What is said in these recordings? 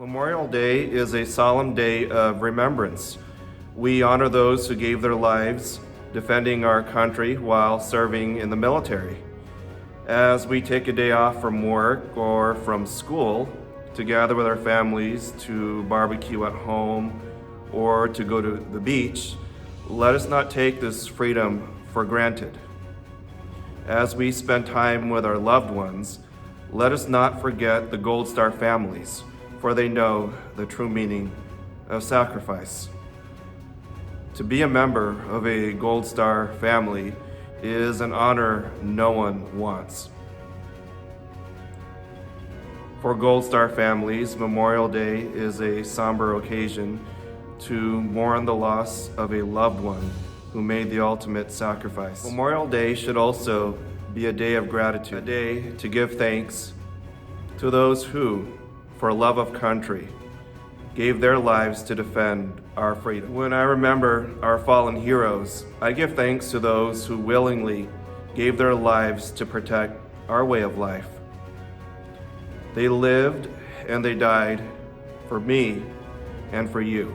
Memorial Day is a solemn day of remembrance. We honor those who gave their lives defending our country while serving in the military. As we take a day off from work or from school to gather with our families to barbecue at home or to go to the beach, let us not take this freedom for granted. As we spend time with our loved ones, let us not forget the Gold Star families, for they know the true meaning of sacrifice. To be a member of a Gold Star family is an honor no one wants. For Gold Star families, Memorial Day is a somber occasion to mourn the loss of a loved one who made the ultimate sacrifice. Memorial Day should also be a day of gratitude, a day to give thanks to those who, for love of country, gave their lives to defend our freedom. When I remember our fallen heroes, I give thanks to those who willingly gave their lives to protect our way of life. They lived and they died for me and for you.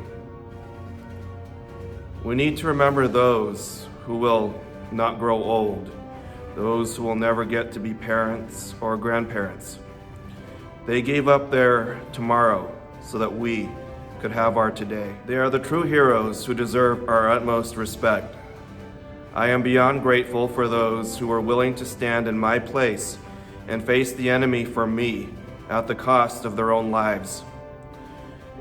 We need to remember those who will not grow old, those who will never get to be parents or grandparents. They gave up their tomorrow so that we could have our today. They are the true heroes who deserve our utmost respect. I am beyond grateful for those who were willing to stand in my place and face the enemy for me at the cost of their own lives.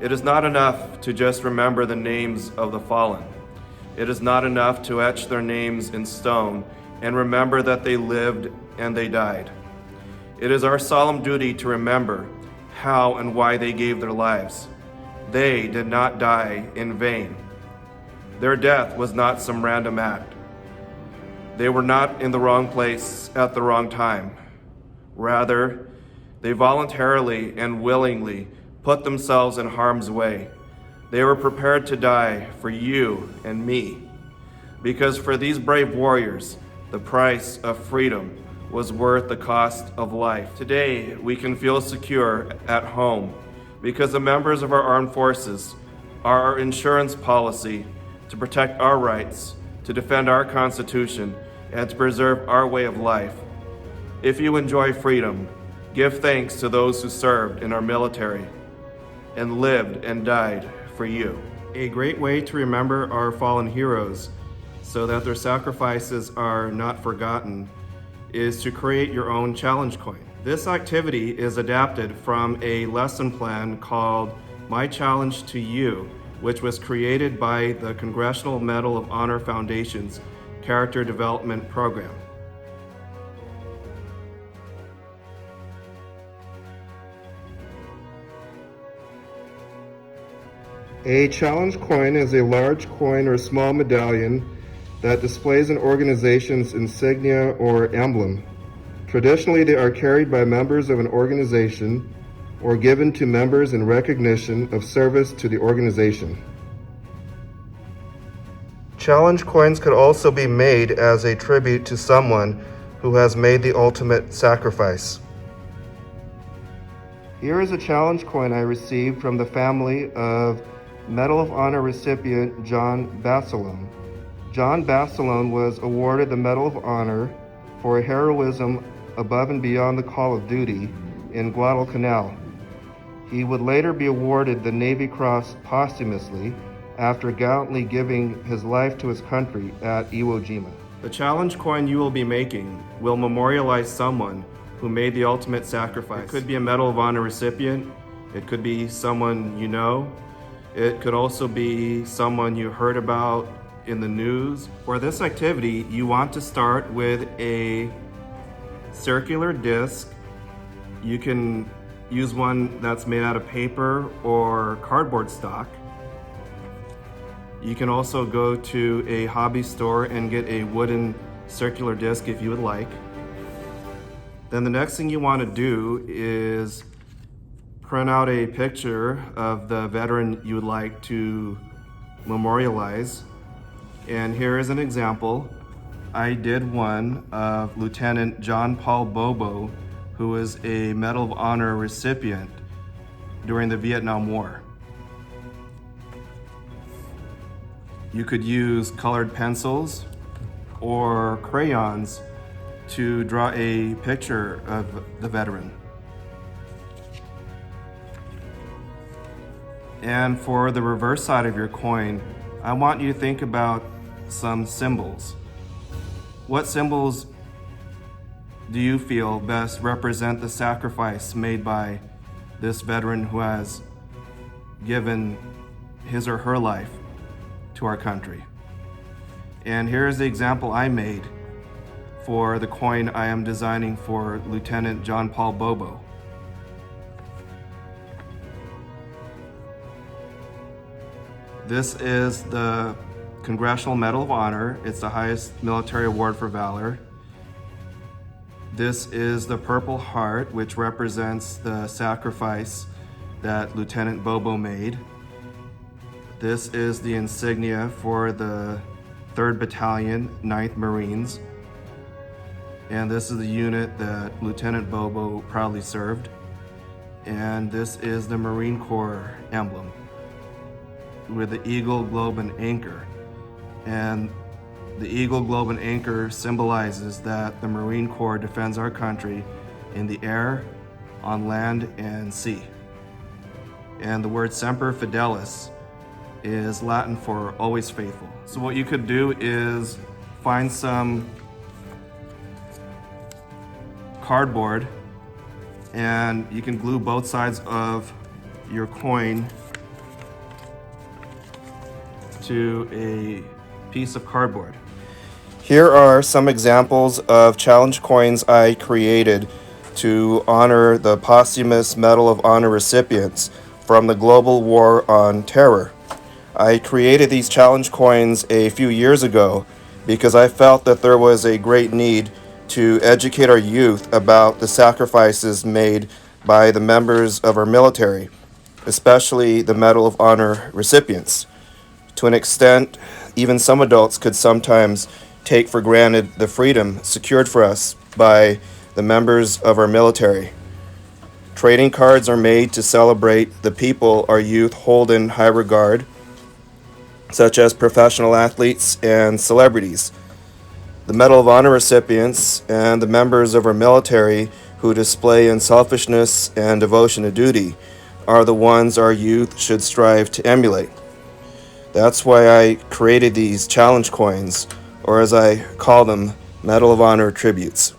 It is not enough to just remember the names of the fallen. It is not enough to etch their names in stone and remember that they lived and they died. It is our solemn duty to remember how and why they gave their lives. They did not die in vain. Their death was not some random act. They were not in the wrong place at the wrong time. Rather, they voluntarily and willingly put themselves in harm's way. They were prepared to die for you and me. Because for these brave warriors, the price of freedom was worth the cost of life. Today, we can feel secure at home because the members of our armed forces are our insurance policy to protect our rights, to defend our Constitution, and to preserve our way of life. If you enjoy freedom, give thanks to those who served in our military and lived and died for you. A great way to remember our fallen heroes so that their sacrifices are not forgotten is to create your own challenge coin. This activity is adapted from a lesson plan called My Challenge to You, which was created by the Congressional Medal of Honor Foundation's Character Development Program. A challenge coin is a large coin or small medallion that displays an organization's insignia or emblem. Traditionally, they are carried by members of an organization or given to members in recognition of service to the organization. Challenge coins could also be made as a tribute to someone who has made the ultimate sacrifice. Here is a challenge coin I received from the family of Medal of Honor recipient John Basilone. John Basilone was awarded the Medal of Honor for heroism above and beyond the call of duty in Guadalcanal. He would later be awarded the Navy Cross posthumously after gallantly giving his life to his country at Iwo Jima. The challenge coin you will be making will memorialize someone who made the ultimate sacrifice. It could be a Medal of Honor recipient, it could be someone you know, it could also be someone you heard about in the news. For this activity, you want to start with a circular disc. You can use one that's made out of paper or cardboard stock. You can also go to a hobby store and get a wooden circular disc if you would like. Then the next thing you want to do is print out a picture of the veteran you would like to memorialize. And here is an example. I did one of Lieutenant John Paul Bobo, who was a Medal of Honor recipient during the Vietnam War. You could use colored pencils or crayons to draw a picture of the veteran. And for the reverse side of your coin, I want you to think about some symbols. What symbols do you feel best represent the sacrifice made by this veteran who has given his or her life to our country? And here's the example I made for the coin I am designing for Lieutenant John Paul Bobo. This is the Congressional Medal of Honor. It's the highest military award for valor. This is the Purple Heart, which represents the sacrifice that Lieutenant Bobo made. This is the insignia for the 3rd Battalion, 9th Marines. And this is the unit that Lieutenant Bobo proudly served. And this is the Marine Corps emblem with the eagle, globe, and anchor. And the eagle, globe, and anchor symbolizes that the Marine Corps defends our country in the air, on land, and sea. And the word Semper Fidelis is Latin for always faithful. So what you could do is find some cardboard and you can glue both sides of your coin to a piece of cardboard. Here are some examples of challenge coins I created to honor the posthumous Medal of Honor recipients from the global war on terror. I created these challenge coins a few years ago because I felt that there was a great need to educate our youth about the sacrifices made by the members of our military, especially the Medal of Honor recipients. To an extent, even some adults could sometimes take for granted the freedom secured for us by the members of our military. Trading cards are made to celebrate the people our youth hold in high regard, such as professional athletes and celebrities. The Medal of Honor recipients and the members of our military who display unselfishness and devotion to duty are the ones our youth should strive to emulate. That's why I created these challenge coins, or as I call them, Medal of Honor tributes.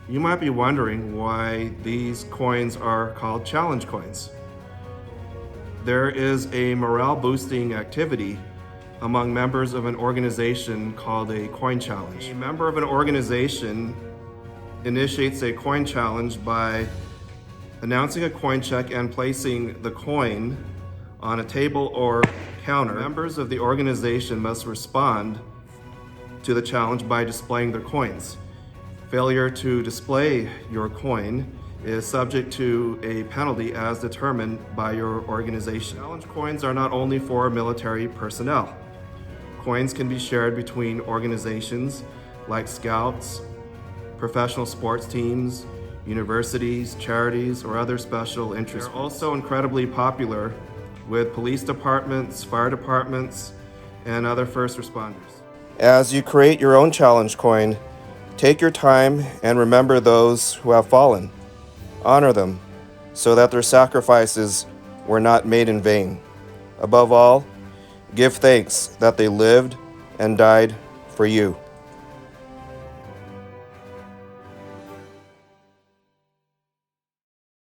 You might be wondering why these coins are called challenge coins. There is a morale-boosting activity among members of an organization called a coin challenge. A member of an organization initiates a coin challenge by announcing a coin check and placing the coin on a table or counter. Members of the organization must respond to the challenge by displaying their coins. Failure to display your coin is subject to a penalty as determined by your organization. Challenge coins are not only for military personnel. Coins can be shared between organizations like Scouts, professional sports teams, universities, charities, or other special interests. They're also incredibly popular with police departments, fire departments, and other first responders. As you create your own challenge coin, take your time and remember those who have fallen. Honor them so that their sacrifices were not made in vain. Above all, give thanks that they lived and died for you.